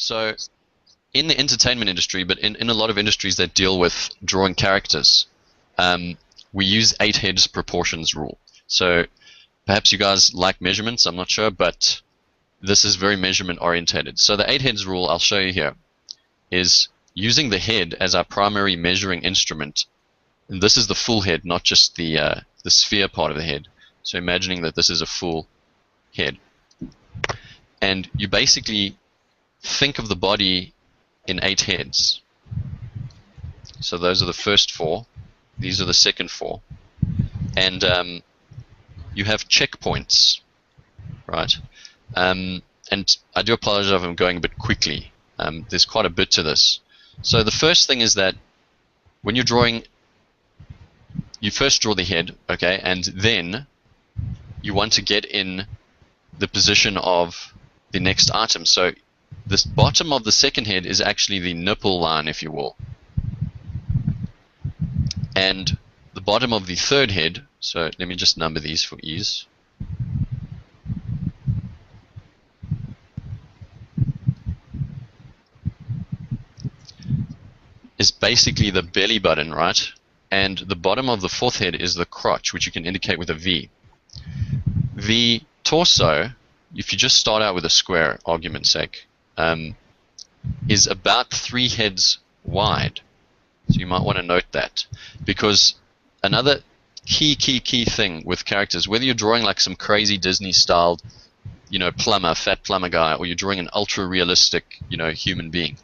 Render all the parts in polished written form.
So in the entertainment industry, but in a lot of industries that deal with drawing characters, we use 8 heads proportions rule. So perhaps you guys like measurements, I'm not sure, but this is very measurement orientated. So the 8 heads rule I'll show you here is using the head as our primary measuring instrument. And this is the full head, not just the sphere part of the head. So imagining that this is a full head. And you basically think of the body in 8 heads. So those are the first 4. These are the second 4. And you have checkpoints, right? And I do apologize if I'm going a bit quickly. There's quite a bit to this. So the first thing is that when you're drawing, you first draw the head, okay, and then you want to get in the position of the next item. So this bottom of the second head is actually the nipple line, if you will. And the bottom of the third head, so let me just number these for ease. Is basically the belly button, right? And the bottom of the fourth head is the crotch, which you can indicate with a V. The torso, if you just start out with a square, argument's sake, is about 3 heads wide. So you might want to note that. Because another key thing with characters, whether you're drawing like some crazy Disney-styled, plumber, fat plumber guy, or you're drawing an ultra-realistic, human being,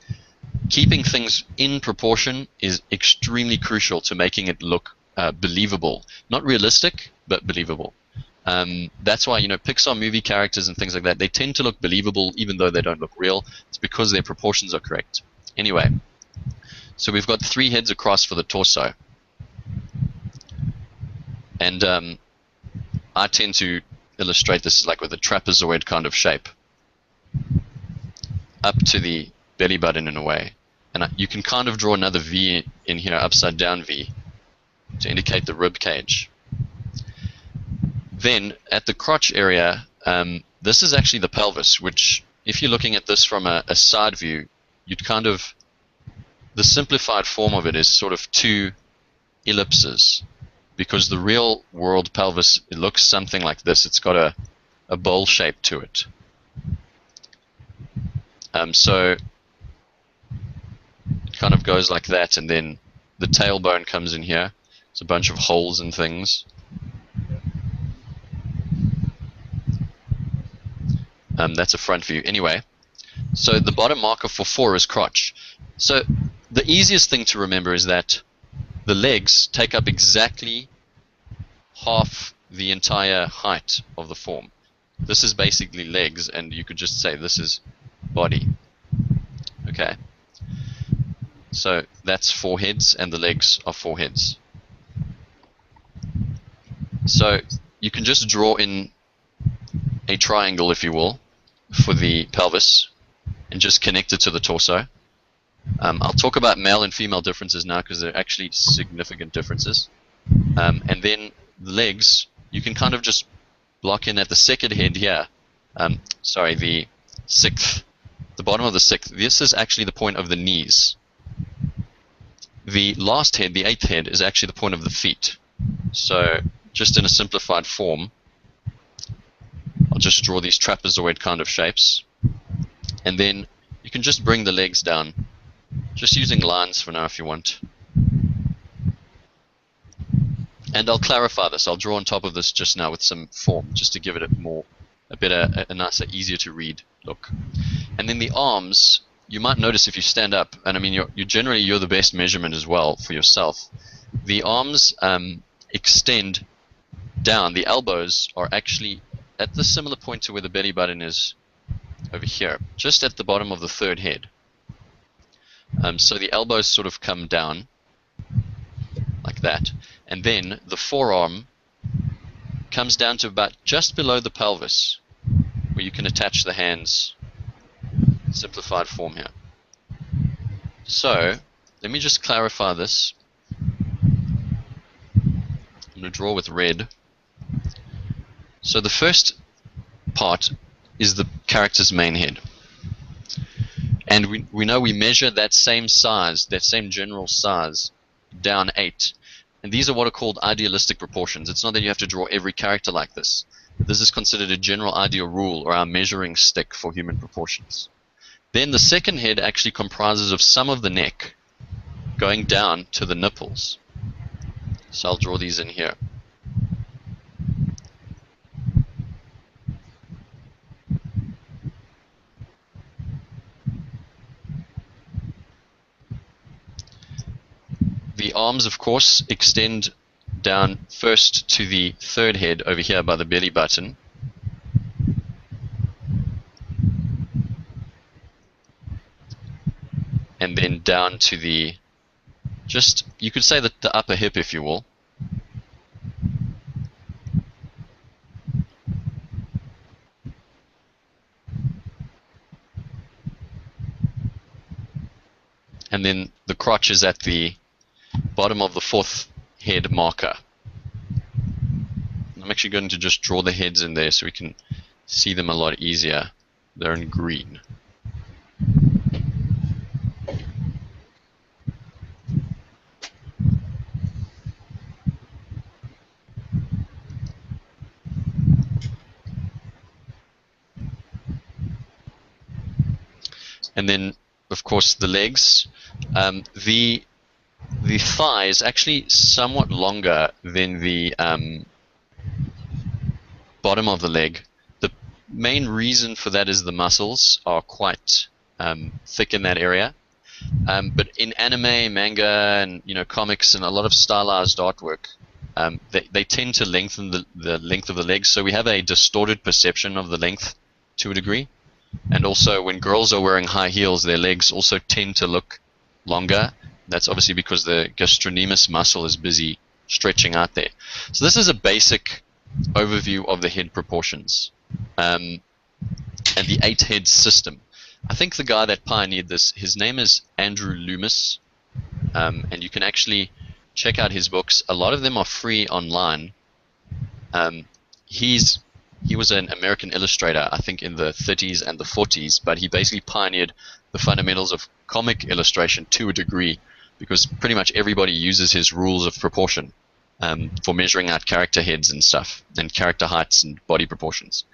keeping things in proportion is extremely crucial to making it look believable. Not realistic, but believable. That's why, Pixar movie characters and things like that, they tend to look believable even though they don't look real. It's because their proportions are correct. Anyway, so we've got 3 heads across for the torso. And I tend to illustrate this like with a trapezoid kind of shape up to the belly button in a way. And you can kind of draw another V in here, upside down V, to indicate the rib cage. Then at the crotch area, this is actually the pelvis, which if you're looking at this from a side view, you'd the simplified form of it is sort of 2 ellipses, because the real world pelvis, it looks something like this. It's got a bowl shape to it. So it kind of goes like that, and then the tailbone comes in here. It's a bunch of holes and things. That's a front view. Anyway, so the bottom marker for 4 is crotch. So the easiest thing to remember is that the legs take up exactly half the entire height of the form. This is basically legs, and you could just say this is body. Okay. So that's 4 heads, and the legs are 4 heads. So you can just draw in a triangle, if you will, for the pelvis, and just connect it to the torso. I'll talk about male and female differences now, because they're actually significant differences. And then the legs, you can kind of just block in at the second head here. Sorry, the 6th. The bottom of the 6th. This is actually the point of the knees. The last head, the 8th head, is actually the point of the feet. So just in a simplified form, I'll just draw these trapezoid kind of shapes. And then you can just bring the legs down, just using lines for now if you want. And I'll clarify this. I'll draw on top of this just now with some form, just to give it a nicer, easier to read look. And then the arms, you might notice if you stand up, and I mean you're the best measurement as well for yourself. The arms extend down. The elbows are actually at the similar point to where the belly button is over here, just at the bottom of the 3rd head. So the elbows sort of come down like that, and then the forearm comes down to about just below the pelvis, where you can attach the hands. Simplified form here. So let me just clarify this. I'm going to draw with red. So the first part is the character's main head. And we know we measure that same size, that same general size, down 8. And these are what are called idealistic proportions. It's not that you have to draw every character like this. This is considered a general ideal rule, or our measuring stick for human proportions. Then the second head actually comprises of some of the neck going down to the nipples. So I'll draw these in here. The arms, of course, extend down first to the third head over here by the belly button. And then down to the, just, you could say that the upper hip, if you will. And then the crotch is at the bottom of the fourth head marker. I'm actually going to just draw the heads in there so we can see them a lot easier. They're in green. And then, of course, the legs. The thigh is actually somewhat longer than the bottom of the leg. The main reason for that is the muscles are quite thick in that area. But in anime, manga, and comics, and a lot of stylized artwork, they tend to lengthen the length of the legs. So we have a distorted perception of the length to a degree. And also, when girls are wearing high heels, their legs also tend to look longer. That's obviously because the gastrocnemius muscle is busy stretching out there. So this is a basic overview of the head proportions and the 8-head system. I think the guy that pioneered this, his name is Andrew Loomis, and you can actually check out his books. A lot of them are free online. He was an American illustrator, I think in the 30s and the 40s, but he basically pioneered the fundamentals of comic illustration to a degree, because pretty much everybody uses his rules of proportion for measuring out character heads and stuff, and character heights and body proportions.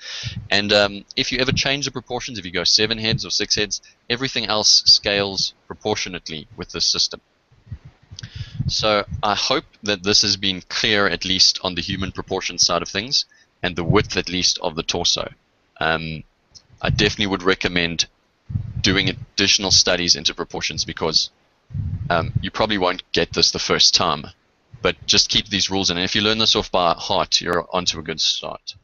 And if you ever change the proportions, if you go 7 heads or 6 heads, everything else scales proportionately with this system. So I hope that this has been clear, at least on the human proportion side of things, and the width at least of the torso. I definitely would recommend doing additional studies into proportions, because you probably won't get this the first time, but just keep these rules in, and if you learn this off by heart, you're onto a good start.